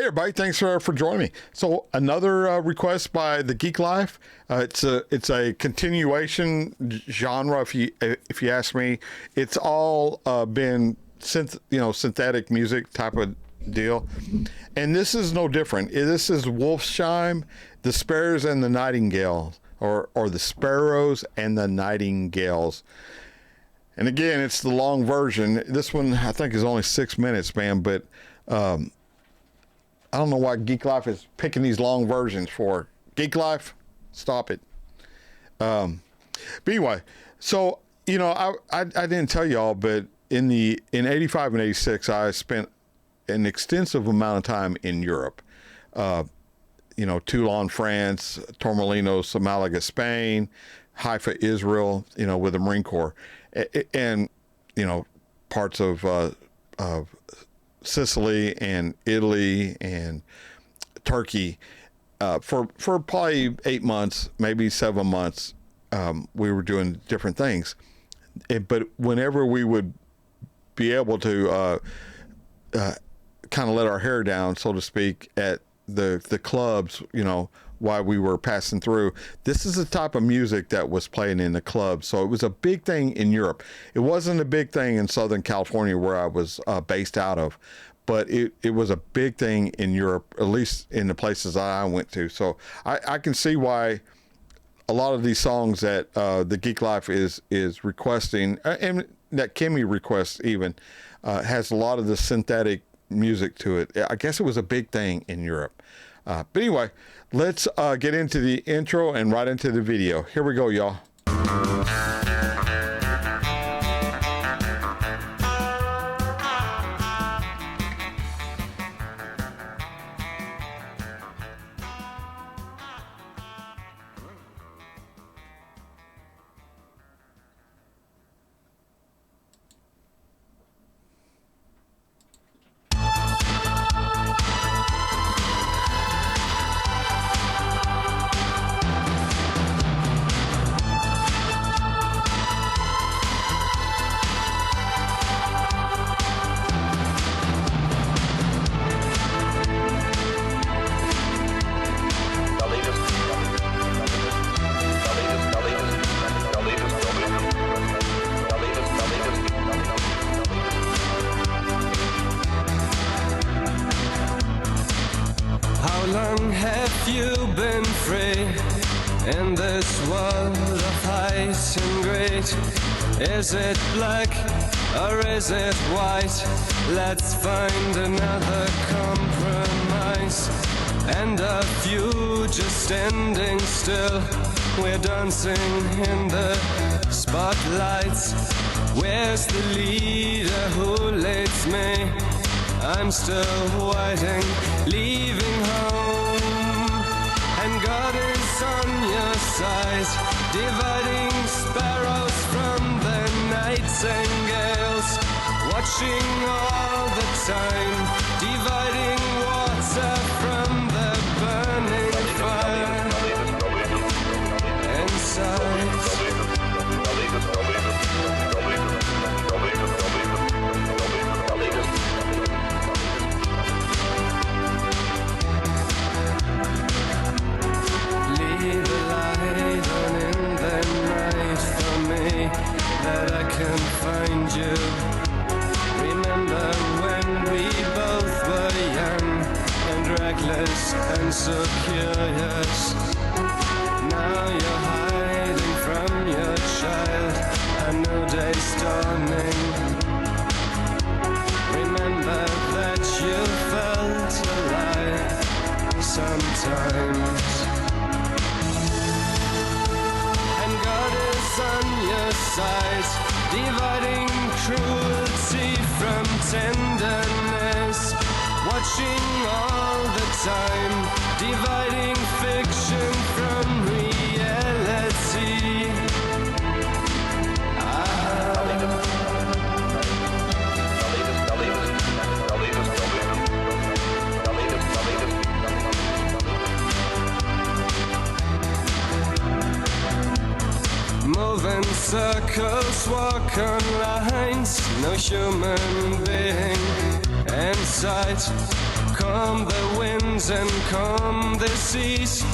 Hey everybody, thanks for joining me. So another request by the Geek Life. It's a continuation genre. If you ask me, it's all been synthetic music type of deal, and this is no different. This is Wolfsheim, the Sparrows and the Nightingales, or the Sparrows and the Nightingales. And again, it's the long version. This one I think is only 6 minutes, man, but I don't know why Geek Life is picking these long versions for. Geek Life, stop it. But anyway, so, I didn't tell y'all, but in 85 and 86, I spent an extensive amount of time in Europe. Toulon, France, Torremolinos, Malaga, Spain, Haifa, Israel, with the Marine Corps, and, parts of Sicily and Italy and Turkey for probably 8 months, maybe 7 months. We were doing different things, but whenever we would be able to kind of let our hair down, so to speak, at the clubs, while we were passing through, this is the type of music that was playing in the clubs. So it was a big thing in Europe. It wasn't a big thing in Southern California where I was based out of, but it was a big thing in Europe, at least in the places I went to. So I can see why a lot of these songs that the Geek Life is requesting, and that Kimmy requests even, has a lot of the synthetic music to it. I guess it was a big thing in Europe. But anyway, let's get into the intro and right into the video. Here we go, y'all. Been free in this world of height and great. Is it black or is it white? Let's find another compromise. And a few just standing still. We're dancing in the spotlights. Where's the leader who leads me? I'm still waiting, leaving home. And God is on your side, dividing sparrows from the nightingales, watching all the time, dividing water from the burning fire inside. That I can find you. Remember when we both were young and reckless and so curious. Now you're hiding from your child. A new day's dawning. Remember that you felt alive sometimes. On your side, dividing cruelty from tenderness, watching all the time, dividing fiction from reality. Moving circles, walk on lines, no human being in sight. calm the winds and calm the seas.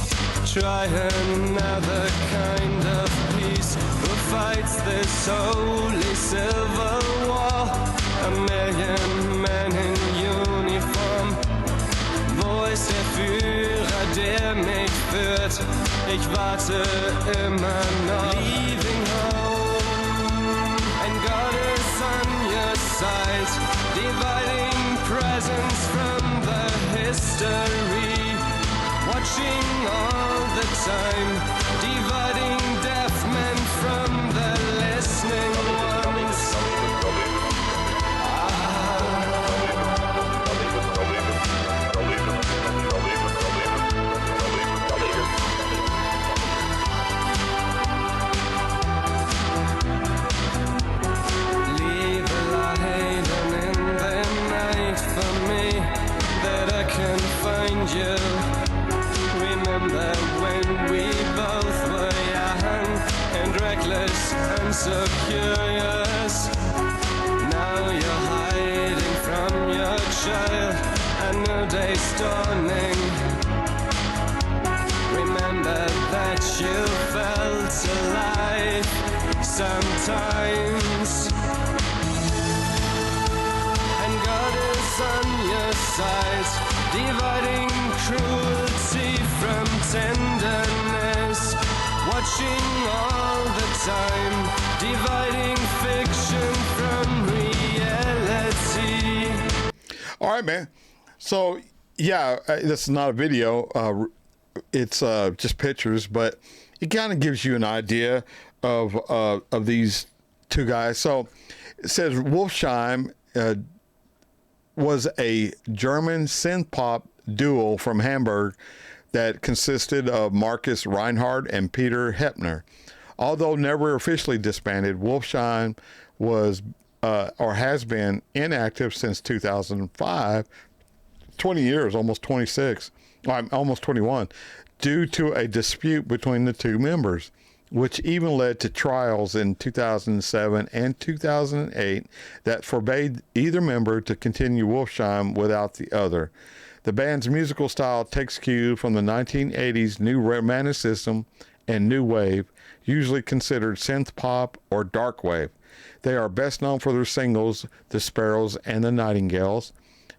Try another kind of peace. Who fights this holy civil war? A million men in uniform. Wo ist der Führer, der mich führt? Ich warte immer noch. Leaving home, and God is on your side, dividing presence from the history. Watching all the time, dividing deaf men from the listening ones. Leave a light on in the night for me, that I can find you. Remember when we both were young and reckless and so curious. Now you're hiding from your child, a new day's dawning. Remember that you felt alive sometimes, and God is on your side, dividing cruelty from tenderness, watching all the time, dividing fiction from reality. All right, man. So, yeah, this is not a video. It's just pictures, but it kind of gives you an idea of these two guys. So, it says Wolfsheim was a German synth pop duo from Hamburg that consisted of Marcus Reinhardt and Peter Heppner. Although never officially disbanded, Wolfsheim was or has been inactive since 2005, 20 years, almost 26, almost 21, due to a dispute between the two members, which even led to trials in 2007 and 2008 that forbade either member to continue Wolfsheim without the other. The band's musical style takes cue from the 1980s New Romanticism and New Wave, usually considered synth pop or dark wave. They are best known for their singles, The Sparrows and The Nightingales,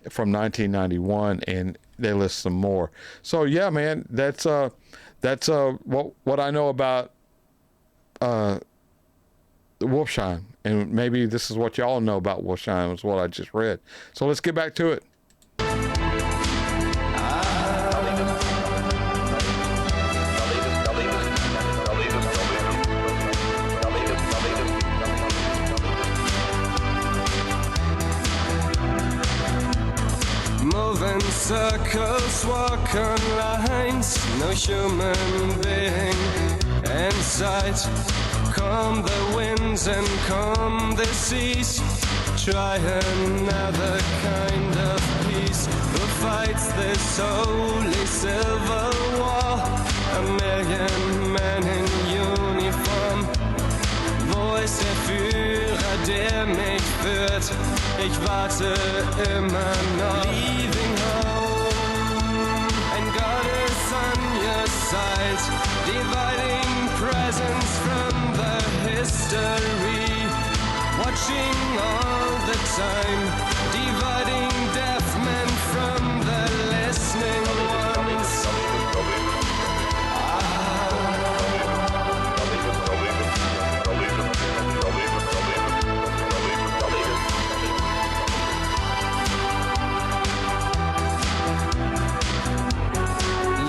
from 1991, and they list some more. So yeah, man, that's what I know about Wolfsheim, and maybe this is what y'all know about Wolfsheim, is what I just read. So let's get back to it. Moving circles, walk on lines, no human being in sight. Calm the winds and calm the seas. Try another kind of peace. Who fights this holy civil war? A million men in uniform. Wo ist der Führer, der mich führt? Ich warte immer noch. Leaving home, and God is on your side, dividing presence from the history. Watching all the time, dividing deaf men from the listening ones.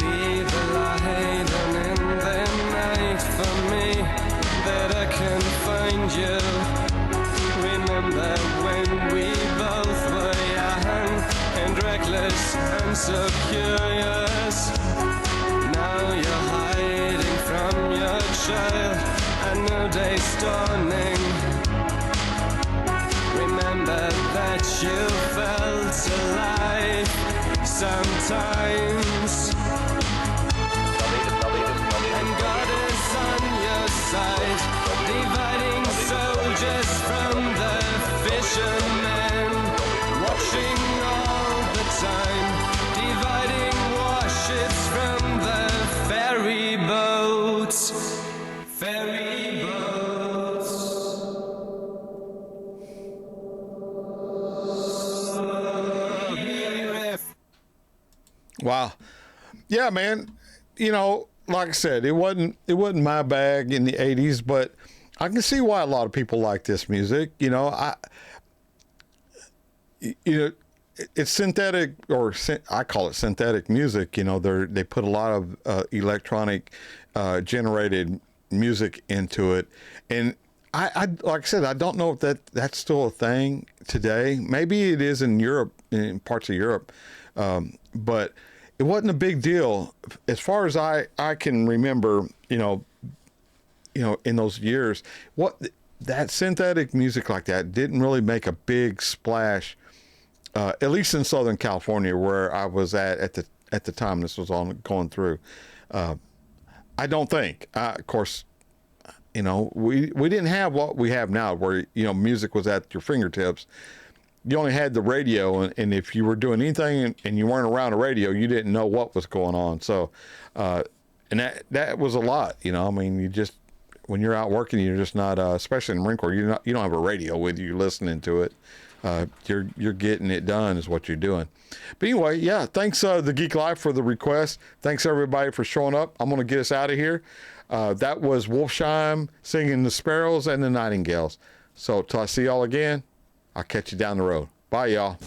Leave a light on in the night for me, that I can find you. Remember when we both were young and reckless and so curious. Now you're hiding from your child, a new day's dawning. Remember that you felt alive sometimes, and God is on your side, dividing soldiers from the fishermen, watching all the time, Wow. Yeah, man. Like I said, it wasn't my bag in the '80s, but I can see why a lot of people like this music. You know, it's synthetic, I call it synthetic music. They put a lot of electronic generated music into it, and I like I said, I don't know if that's still a thing today. Maybe it is in Europe, in parts of Europe, but it wasn't a big deal as far as I can remember. In those years, what that synthetic music like that didn't really make a big splash, at least in Southern California, where I was at the time this was on going through. I don't think. Of course, we didn't have what we have now, where music was at your fingertips. You only had the radio, and if you were doing anything and you weren't around a radio, you didn't know what was going on. So, and that was a lot. I mean, you just, when you're out working, you're just not, especially in the Marine Corps, you don't have a radio with you listening to it. You're getting it done is what you're doing. But anyway, yeah, thanks The Geek Life for the request. Thanks everybody for showing up. I'm going to get us out of here. That was Wolfsheim singing the Sparrows and the Nightingales. So till I see y'all again, I'll catch you down the road. Bye, y'all.